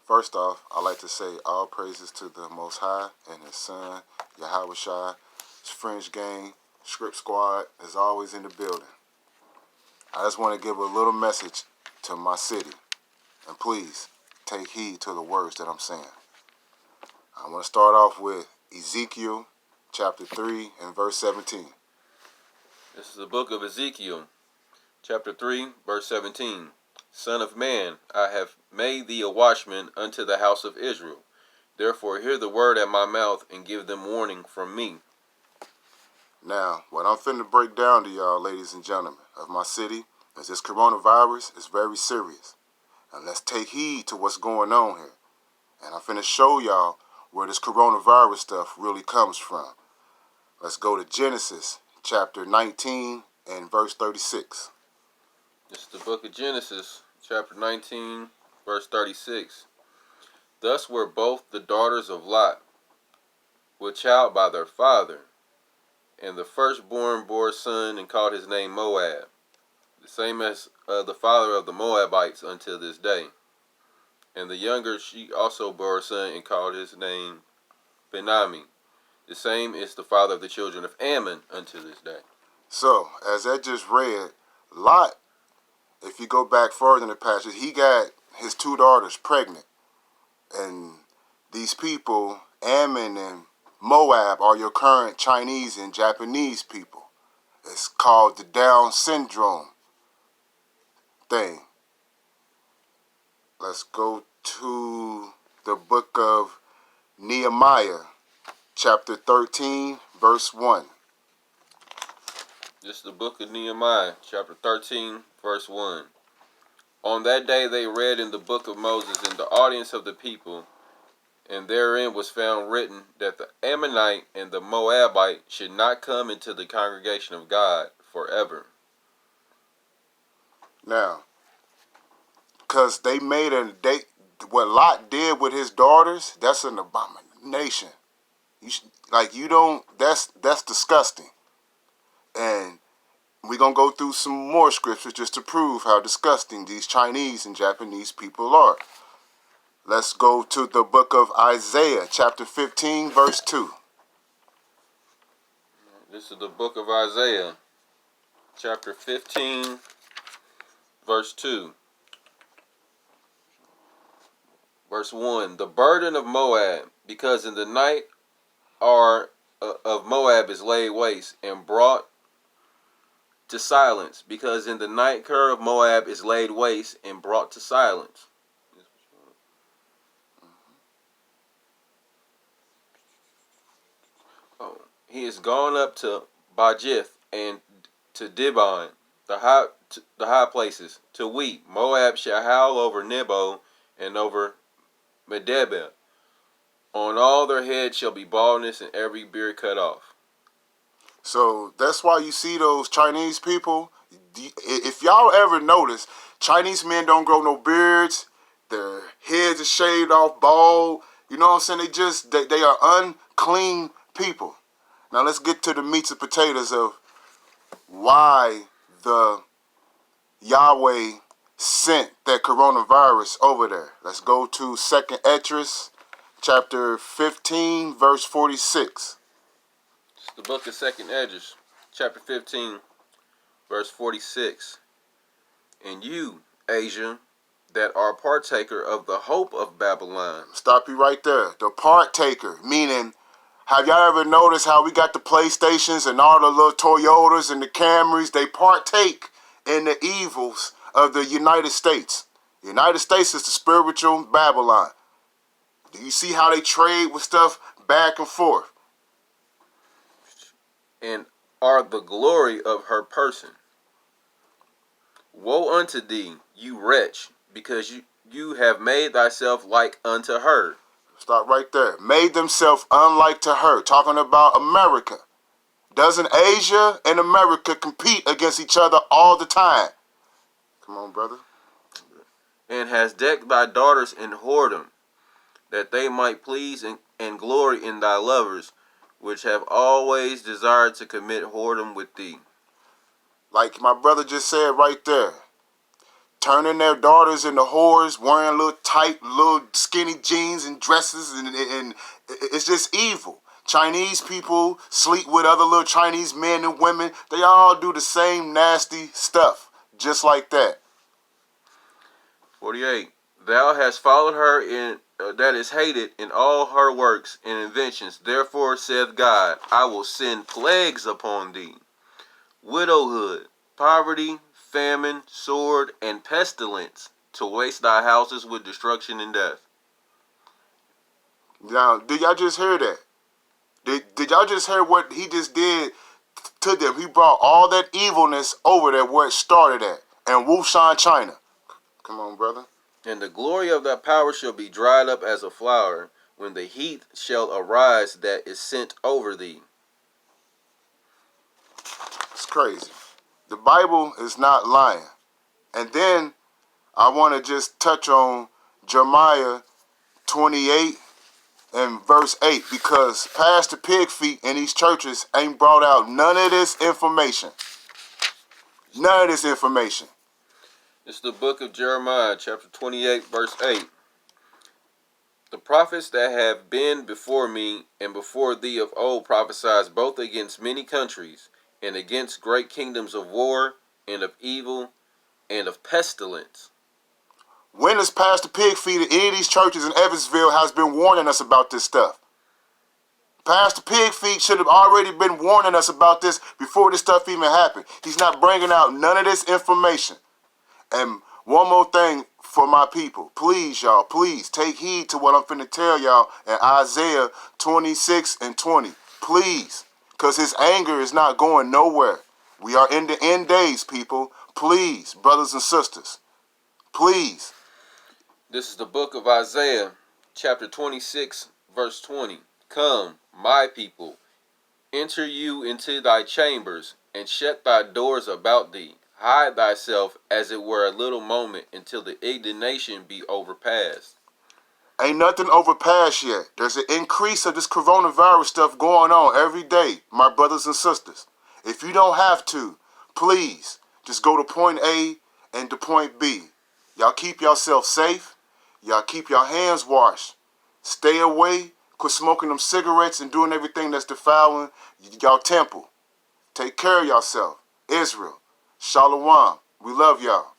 First off, I'd like to say all praises to the Most High and His Son, Yahweh Shai. His French gang, Script Squad is always in the building. I just want to give a little message to my city, and please take heed to the words that I'm saying. I want to start off with Ezekiel chapter 3 and verse 17. This is the book of Ezekiel, chapter 3, verse 17. Son of man, I have made thee a watchman unto the house of Israel. Therefore hear the word at my mouth, and give them warning from me. Now, what I'm finna break down to y'all, ladies and gentlemen, of my city, is this coronavirus is very serious. And let's take heed to what's going on here. And I'm finna show y'all where this coronavirus stuff really comes from. Let's go to Genesis chapter 19 and verse 36. This is the book of Genesis, chapter 19, verse 36. Thus were both the daughters of Lot with child by their father, and the firstborn bore a son and called his name Moab, the same as the father of the Moabites until this day. And the younger she also bore a son and called his name Benami, the same is the father of the children of Ammon unto this day. So, as I just read, Lot, if you go back further in the passage, he got his two daughters pregnant. And these people, Ammon and Moab, are your current Chinese and Japanese people. It's called the Down syndrome thing. Let's go to the book of Nehemiah, chapter 13, verse 1. This is the book of Nehemiah, chapter 13, verse 1. On that day they read in the book of Moses in the audience of the people, and therein was found written that the Ammonite and the Moabite should not come into the congregation of God forever. Now, because they made what Lot did with his daughters, that's an abomination. That's disgusting. And we're going to go through some more scriptures just to prove how disgusting these Chinese and Japanese people are. Let's go to the book of Isaiah, chapter 15, verse 2. This is the book of Isaiah, chapter 15, verse 2. Verse 1. The burden of Moab, because in the night of Moab is laid waste and brought to silence, because in the night cur of Moab is laid waste and brought to silence. Oh, he is gone up to Bajith and to Dibon, the high places, to weep. Moab shall howl over Nebo and over Medeba. On all their heads shall be baldness, and every beard cut off. So that's why you see those Chinese people. If y'all ever notice, Chinese men don't grow no beards. Their heads are shaved off, bald. You know what I'm saying? They are unclean people. Now let's get to the meats and potatoes of why the Yahweh sent that coronavirus over there. Let's go to 2nd Esdras, chapter 15, verse 46. It's the book of 2nd Esdras, chapter 15, verse 46. And you, Asia, that are partaker of the hope of Babylon. Stop you right there. The partaker, meaning, have y'all ever noticed how we got the PlayStations and all the little Toyotas and the Camrys? They partake in the evils of the United States. The United States is the spiritual Babylon. Do you see how they trade with stuff back and forth? And are the glory of her person. Woe unto thee, you wretch, because you have made thyself like unto her. Stop right there. Made themselves unlike to her. Talking about America. Doesn't Asia and America compete against each other all the time? Come on, brother. And has decked thy daughters in whoredom, that they might please and glory in thy lovers, which have always desired to commit whoredom with thee. Like my brother just said right there. turning their daughters into whores, wearing little tight, little skinny jeans and dresses, and it's just evil. Chinese people sleep with other little Chinese men and women. They all do the same nasty stuff, just like that. 48. Thou hast followed her in that is hated in all her works and inventions. Therefore saith God, I will send plagues upon thee, widowhood, poverty, famine, sword, and pestilence, to waste thy houses with destruction and death. Now, did y'all just hear that? Did y'all just hear what he just did to them? He brought all that evilness over there where it started at, in Wuhan, China. Come on, brother. And the glory of thy power shall be dried up as a flower, when the heat shall arise that is sent over thee. It's crazy. The Bible is not lying. And then I want to just touch on Jeremiah 28 and verse 8, because Pastor Pigfeet in these churches ain't brought out none of this information. None of this information. It's the book of Jeremiah, chapter 28, verse 8. The prophets that have been before me and before thee of old prophesied both against many countries, and against great kingdoms of war, and of evil, and of pestilence. When has Pastor Pigfeet at any of these churches in Evansville has been warning us about this stuff? Pastor Pigfeet should have already been warning us about this before this stuff even happened. He's not bringing out none of this information. And one more thing for my people. Please, y'all, please take heed to what I'm finna tell y'all in Isaiah 26 and 20. Please, because his anger is not going nowhere. We are in the end days, people. Please, brothers and sisters. Please. This is the book of Isaiah, chapter 26, verse 20. Come, my people, enter you into thy chambers, and shut thy doors about thee. Hide thyself as it were a little moment, until the indignation be overpassed. Ain't nothing overpassed yet. There's an increase of this coronavirus stuff going on every day, my brothers and sisters. If you don't have to, please, just go to point A and to point B. Y'all keep yourself safe. Y'all keep your hands washed. Stay away. Quit smoking them cigarettes and doing everything that's defiling y'all temple. Take care of yourself. Israel. Shalom. We love y'all.